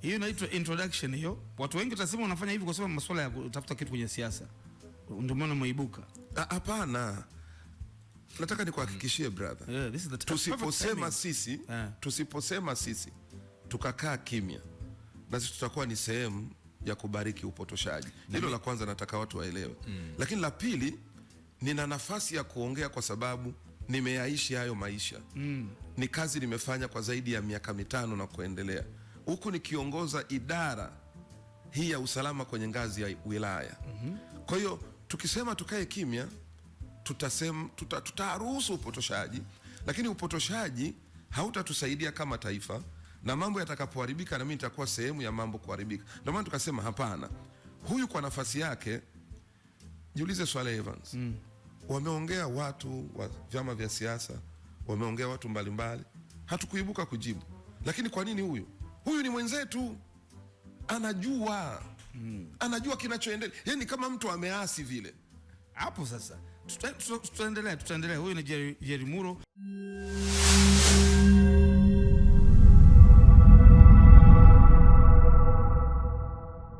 Hiyo inaitwa introduction hiyo. Watu wengi utasema unafanya hivi kwa sababu masuala ya kutafuta kitu kwenye siasa. Ndio maana umeibuka. Hapana. Nataka nikuhakikishie brother. Yeah, this is the tusiposema sisi tukakaa kimya, na sisi tutakuwa ni sehemu ya kubariki upotoshaji. Hilo la kwanza nataka watu waelewe. Lakini la pili, nina nafasi ya kuongea kwa sababu nimeyaishi hayo maisha. Ni kazi nimefanya kwa zaidi ya miaka 5 na kuendelea. Huku nikiongoza idara hii ya usalama kwenye ngazi ya wilaya. Kwa hiyo tukisema tukae kimya, tutaruhusu upotoshaji, lakini upotoshaji hautatusaidia kama taifa, na mambo yatakapoharibika na mimi nitakuwa sehemu ya mambo kuharibika. Ndio maana tukasema hapana. Huyu kwa nafasi yake, jiulize Swale Evans. Wameongea watu wa vyama vya siasa, wameongea watu mbalimbali, hatukuibuka kujibu. Lakini kwa nini huyu? Huyu ni mwenzetu. Anajua. Anajua kinachoendelea. Yaani kama mtu ameasi vile. Hapo sasa tutaendelea. Huyu ni Jerry Muro.